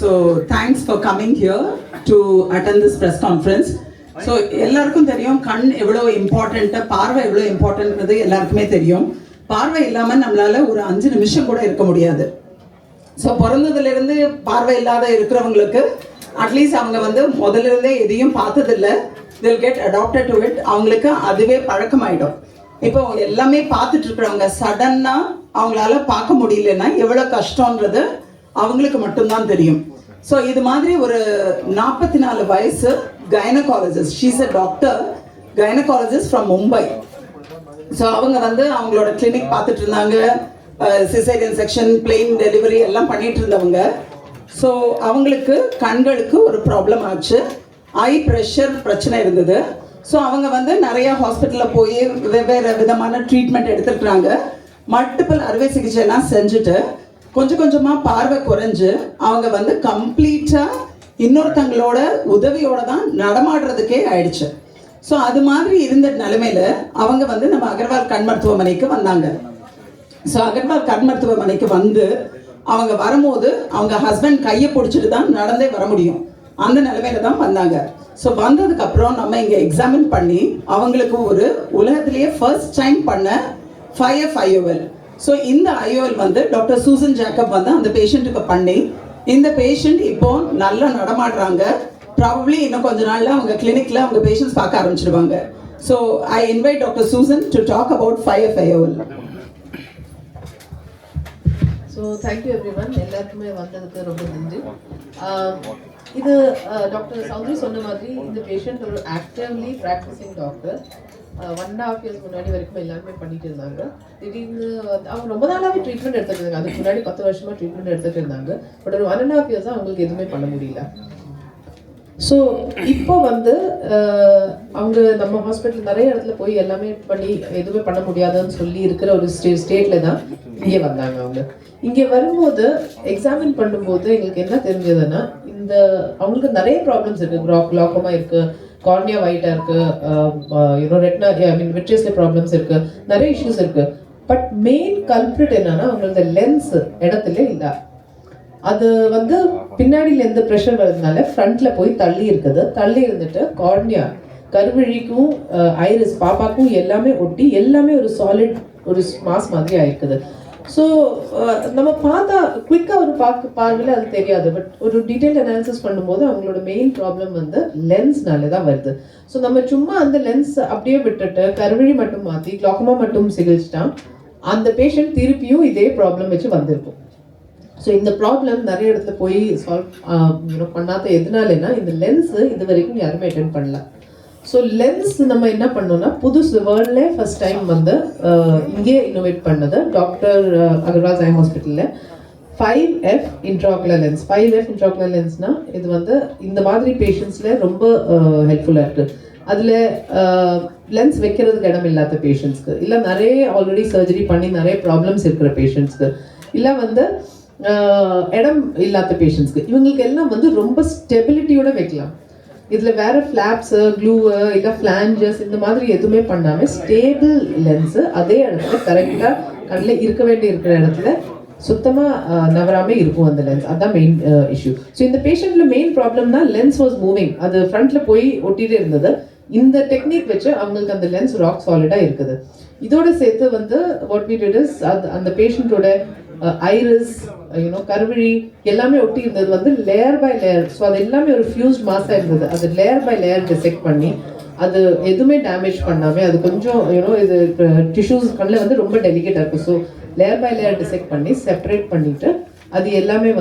So thanks for coming here to attend this press conference. So எல்லாருக்கும் தெரியும் கண் எவ்வளவு இம்பார்ட்டன்ட், பார்வை எவ்வளவு இம்பார்ட்டன்ட்ன்றது எல்லாருக்குமே தெரியும். பார்வை இல்லாமல் நம்மளால ஒரு 5 நிமிஷம் கூட இருக்க முடியாது. ஸோ பிறந்ததுலேருந்து பார்வை இல்லாத இருக்கிறவங்களுக்கு அட்லீஸ்ட் அவங்க முதல்ல இருந்தே எதையும் பார்த்ததில்லை, they'll get adopted to it. அவங்களுக்கு அதுவே பழக்கமாயிடும். இப்போ எல்லாமே பார்த்துட்டு இருக்கிறவங்க சடன்னா அவங்களால பார்க்க முடியலன்னா எவ்வளோ கஷ்டன்றது அவங்களுக்கு மட்டும்தான் தெரியும். ஸோ இது மாதிரி ஒரு 44 வயசு gynaecologist, she's a doctor gynaecologist from Mumbai. So அவங்க அவங்களோட கிளினிக் பார்த்துட்டு இருந்தாங்க, சிசேரியன் செக்ஷன், பிளெயின் டெலிவரி எல்லாம் பண்ணிட்டு இருந்தவங்க. ஸோ அவங்களுக்கு கண்களுக்கு ஒரு ப்ராப்ளம் ஆச்சு, ஐ ப்ரெஷர் பிரச்சனை இருந்தது. ஸோ அவங்க நிறைய ஹாஸ்பிட்டலில் போய் வெவ்வேறு விதமான ட்ரீட்மெண்ட் எடுத்துருக்குறாங்க. மல்டிபிள் அறுவை சிகிச்சைலாம் செஞ்சுட்டு கொஞ்சம் கொஞ்சமாக பார்வை குறைஞ்சு அவங்க கம்ப்ளீட்டாக இன்னொருத்தங்களோட உதவியோட தான் நடமாடுறதுக்கே ஆயிடுச்சு. ஸோ அது மாதிரி இருந்த நிலைமையில அவங்க நம்ம அகர்வால் கண் மருத்துவமனைக்கு வந்தாங்க. ஸோ அகர்வால் கண் மருத்துவமனைக்கு அவங்க வரும்போது அவங்க ஹஸ்பண்ட் கையை பிடிச்சிட்டு தான் நடந்தே வர முடியும், அந்த நிலைமையில தான் வந்தாங்க. ஸோ வந்ததுக்கப்புறம் நம்ம இங்கே எக்ஸாமின் பண்ணி அவங்களுக்கு ஒரு உலகத்திலேயே ஃபர்ஸ்ட் டைம் பண்ண 5F IOL. ஸோ இந்த IOL டாக்டர் சூசன் ஜேக்கப் அந்த பேஷண்ட்டுக்கு பண்ணி இந்த பேஷண்ட் இப்போ நல்லா நடமாடுறாங்க. ப்ராபப்ளி இன்னும் கொஞ்ச நாள்ல அவங்க கிளினிக்ல அவங்க பேஷண்ட்ஸ் பார்க்க ஆரம்பிச்சிடுவாங்க. So I invite doctor Susan to talk about 5F IOL. So thank you everyone, எல்லாருக்குமே வந்ததுக்கு ரொம்ப நன்றி. இது டாக்டர் சௌத்ரி சொன்ன மாதிரி இந்த பேஷண்ட் ஒரு ஆக்டிவ்லி ப்ராக்டிசிங் டாக்டர். 1.5 years முன்னாடி வரைக்கும் எல்லாருமே பண்ணிட்டு இருந்தாங்க. திடீர்னு அவங்க ரொம்ப நாளாகவே ட்ரீட்மெண்ட் எடுத்துட்டு இருந்தாங்க. அதுக்கு முன்னாடி 10 வருஷமா ட்ரீட்மெண்ட் எடுத்துட்டு இருந்தாங்க. பட் ஒரு 1.5 years அவங்களுக்கு எதுவுமே பண்ண முடியல. ஸோ இப்போ அவங்க நம்ம ஹாஸ்பிட்டல் நிறைய இடத்துல போய் எல்லாமே பண்ணி எதுவுமே பண்ண முடியாதுன்னு சொல்லி இருக்கிற ஒரு ஸ்டேட்ல தான் இங்கே வந்தாங்க. அவங்க இங்கே வரும்போது எக்ஸாமின் பண்ணும்போது எங்களுக்கு என்ன தெரிஞ்சதுன்னா, இந்த அவங்களுக்கு நிறைய ப்ராப்ளம்ஸ் இருக்கு. குளாக்கோமா இருக்கு, கார்னியா ஒயிட்டா இருக்கு, ரெட்னா விட்ரியஸ்ல ப்ராப்ளம்ஸ் இருக்கு, நிறைய இஷ்யூஸ் இருக்கு. பட் மெயின் கல்பிரிட் என்னன்னா அவங்களோட லென்ஸ் இடத்துல இல்லை. அது பின்னாடியில இருந்து ப்ரெஷர் வர்றதுனால ஃப்ரண்ட்ல போய் தள்ளி இருக்குது. தள்ளி இருந்துட்டு கார்னியா, கருவிழிக்கும் ஐரிஸ் பாப்பாக்கும் எல்லாமே ஒட்டி எல்லாமே ஒரு சாலிட் ஒரு மாஸ் மாதிரி ஆயிருக்குது. ஸோ நம்ம பார்த்தா குவிக்காக ஒரு பார்வையில் அது தெரியாது. பட் ஒரு டீட்டெயில் அனாலிசிஸ் பண்ணும்போது அவங்களோட மெயின் ப்ராப்ளம் லென்ஸ்னால தான் வருது. ஸோ நம்ம சும்மா அந்த லென்ஸ் அப்படியே விட்டுட்டு கருவிழி மட்டும் மாற்றி கிளாக்கமா மட்டும் சிகிச்சைட்டா அந்த பேஷண்ட் திருப்பியும் இதே ப்ராப்ளம் வச்சு வந்திருக்கும். ஸோ இந்த ப்ராப்ளம் நிறைய இடத்துல போய் சால்வ் பண்ணாத எதனாலனா இந்த லென்ஸு இது வரைக்கும் யாருமே அட்டென்ட் பண்ணல. ஸோ லென்ஸ் நம்ம என்ன பண்ணோம்னா புதுசு வேர்ல்ட்ல ஃபர்ஸ்ட் டைம் இங்கே இன்னோவேட் பண்ணது டாக்டர் அகர்வால் ஐ ஹாஸ்பிட்டலில் 5F intraocular lens. 5F intraocular லென்ஸ்னா இது இந்த மாதிரி பேஷண்ட்ஸில் ரொம்ப ஹெல்ப்ஃபுல்லாக இருக்குது. அதில் லென்ஸ் வைக்கிறதுக்கு இடம் இல்லாத பேஷண்ட்ஸ்க்கு, இல்லை நிறைய ஆல்ரெடி சர்ஜரி பண்ணி நிறைய ப்ராப்ளம்ஸ் இருக்கிற பேஷண்ட்ஸ்க்கு, இல்லை இடம் இல்லாத பேஷண்ட்ஸ்க்கு, இவங்களுக்கு எல்லாம் ரொம்ப ஸ்டெபிலிட்டியோட வைக்கலாம். இதில் வேற ஃப்ளாப்ஸு, க்ளூவு, இல்லை ஃப்ளான்ஜஸ் இந்த மாதிரி எதுவுமே பண்ணாமல் ஸ்டேபிள் லென்ஸு அதே இடத்துல கரெக்டாக கண்ணில் இருக்க வேண்டிய இருக்கிற இடத்துல சுத்தமாக நவராமல் இருக்கும் அந்த லென்ஸ். அதுதான் மெயின் இஷ்யூ. ஸோ இந்த பேஷண்ட்ல மெயின் ப்ராப்ளம்னா லென்ஸ் வாஸ் மூவிங், அது ஃப்ரண்ட்ல போய் ஒட்டிட்டு இருந்தது. இந்த டெக்னிக் வச்சு அவங்களுக்கு அந்த லென்ஸ் ராக் சாலிடாக இருக்குது. இதோட சேர்த்து வாட் வி டிட் இஸ் அந்த பேஷண்ட்டோட ஐரிஸ், கருவிழி எல்லாமே ஒட்டி இருந்தது லேயர் பை லேயர். ஸோ அது எல்லாமே ஒரு ஃபியூஸ்ட் மாஸாக இருந்தது. அது லேயர் பை லேயர் டிசெக்ட் பண்ணி அது எதுவுமே டேமேஜ் பண்ணாமல், அது கொஞ்சம் இது டிஷ்யூஸ் கண்ணில் ரொம்ப டெலிகேட்டாக இருக்கும். So layer by layer dissect பண்ணி செப்பரேட் பண்ணிட்டு அது எல்லாமே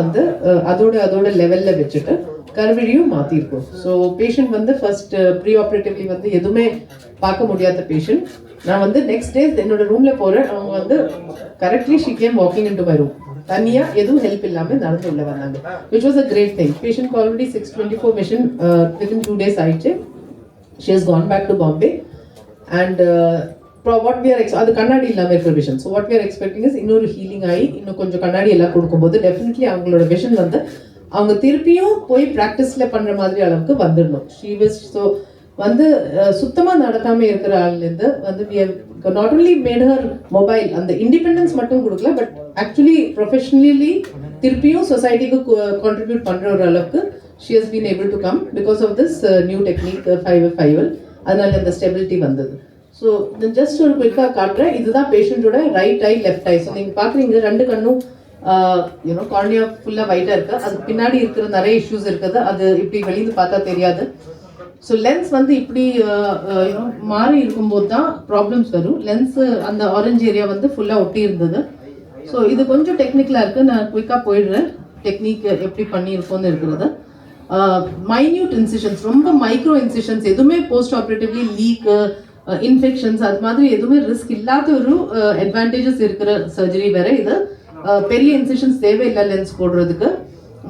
அதோட லெவலில் வச்சுட்டு கருவிழியும் மாற்றிருக்கும். So patient first pre operatively எதுவுமே பார்க்க முடியாத பேஷண்ட். நான் நெக்ஸ்ட் டே என்னோட ரூம்ல போறேன். அவங்க correctly she came walking into my room. தனியா எதுவும் ஹெல்ப் இல்லாம நடந்து உள்ள வந்தாங்க, which was a great thing. Patient already 624 mission within 2 days ஆயிடுச்சு. She has gone back to Bombay and what we are அது கண்ணாடி இல்லாம இருக்கிற vision. So what we are expecting is இன்னொரு ஹீலிங் ஆகி இன்னும் கொஞ்சம் கண்ணாடி எல்லாம் கொடுக்கும்போது டெஃபினெட்லி அவங்களோட விஷன் அவங்க திருப்பியும் போய் ப்ராக்டிஸ்ல பண்ற மாதிரி அளவுக்கு வந்துடணும். She was so வந்து சுத்தமாக நடக்காமல் இருக்கிற ஆள்லேருந்து வந்து we have not only made her mobile அந்த இண்டிபெண்டன்ஸ் மட்டும் கொடுக்கல பட் ஆக்சுவலி ப்ரொஃபஷனலி திருப்பியும் சொசைட்டிக்கு கான்ட்ரிபியூட் பண்ணுற ஒரு அளவுக்கு she has been able to come because of this new technique 5F5L. அதனால அந்த ஸ்டெபிலிட்டி வந்தது. ஸோ ஜஸ்ட் ஒரு குயிக்காக காட்டுறேன். இதுதான் பேஷண்ட்டோட right eye left eye. So நீங்கள் பார்க்குறீங்க ரெண்டு கண்ணும் யூனோ கார்னியா ஃபுல்லாக ஒயிட்டாக இருக்குது. அதுக்கு பின்னாடி இருக்கிற நிறைய இஷ்யூஸ் இருக்குது. அது இப்படி வெளியிருந்து பார்த்தா தெரியாது. ஸோ லென்ஸ் வந்து இப்படி யூனோ மாறி இருக்கும்போது தான் ப்ராப்ளம்ஸ் வரும். லென்ஸு அந்த ஆரஞ்சு ஏரியா வந்து ஃபுல்லாக ஒட்டி இருந்தது. ஸோ இது கொஞ்சம் டெக்னிக்கலாக இருக்குது. நான் குயிக்காக போயிடுறேன் டெக்னிக் எப்படி பண்ணியிருக்கோன்னு இருக்கிறது. மைன்யூட் இன்சிஷன்ஸ், ரொம்ப மைக்ரோ இன்சிஷன்ஸ், எதுவுமே போஸ்ட் ஆப்ரேட்டிவ்லி லீக்கு இன்ஃபெக்ஷன்ஸ் அது மாதிரி எதுவுமே ரிஸ்க் இல்லாத ஒரு அட்வான்டேஜஸ் இருக்கிற சர்ஜரி வேற இது. பெரிய இன்சிஷன்ஸ் தேவையில்லை லென்ஸ் போடுறதுக்கு.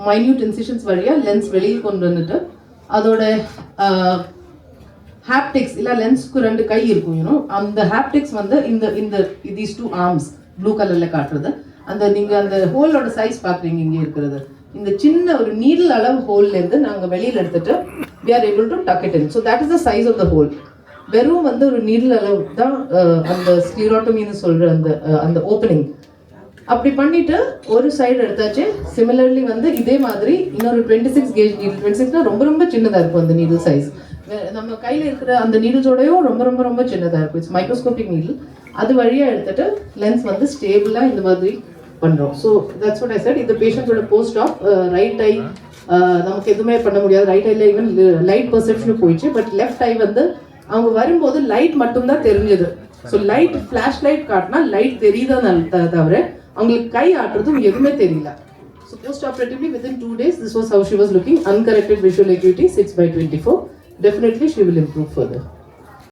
மைன்யூட் இன்சிஷன்ஸ் வழியாக லென்ஸ் வெளியே கொண்டு வந்துட்டு அதோட ஹாப்டிக்ஸ் இல்லை லென்ஸ்க்கு ரெண்டு கை இருக்கும் யூனோ அந்த ஹாப்டிக்ஸ் வந்து இந்த தீஸ் டூ ஆர்ம்ஸ் ப்ளூ கலரில் காட்டுறது. அந்த நீங்கள் அந்த ஹோலோட சைஸ் பார்க்குறீங்க இங்கே இருக்கிறது. இந்த சின்ன ஒரு நீடில் அளவு ஹோல்லேருந்து நாங்கள் வெளியில் எடுத்துட்டு we are able to tuck it in. So that is the size of the hole. வெறும் வந்து ஒரு நீடில் அளவு தான் அந்த ஸ்க்ளீரோட்டமின்னு சொல்கிற அந்த ஓப்பனிங். அப்படி பண்ணிட்டு ஒரு சைடு எடுத்தாச்சு. சிமிலர்லி வந்து இதே மாதிரி இன்னொரு 26 கேஜ் நீடில். 26னா ரொம்ப ரொம்ப சின்னதாக இருக்கும் அந்த நீடில் சைஸ். நம்ம கையில் இருக்கிற அந்த நீடில்ஸோடையும் ரொம்ப ரொம்ப ரொம்ப சின்னதாக இருக்கும். It's microscopic needle. அது வழியாக எடுத்துட்டு லென்ஸ் வந்து ஸ்டேபிளாக இந்த மாதிரி பண்ணுறோம். So that's what I set. இந்த பேஷண்ட்டோட போஸ்ட் ஆஃப் ரைட் ஐ நமக்கு எதுவுமே பண்ண முடியாது. ரைட் ஐல ஈவன் லைட் பர்செப்ஷனும் போயிடுச்சு. பட் லெஃப்ட் ஐ வந்து அவங்க வரும்போது லைட் மட்டும்தான் தெரிஞ்சது. ஸோ லைட் ஃப்ளாஷ் லைட் காட்டினா லைட் தெரியுதான் தவிர அவங்களுக்கு கை ஆட்டுறதும் எதுவுமே தெரியல. So post operatively within 2 days this was how she was looking. Uncorrected visual acuity 6/24. Definitely she will improve further.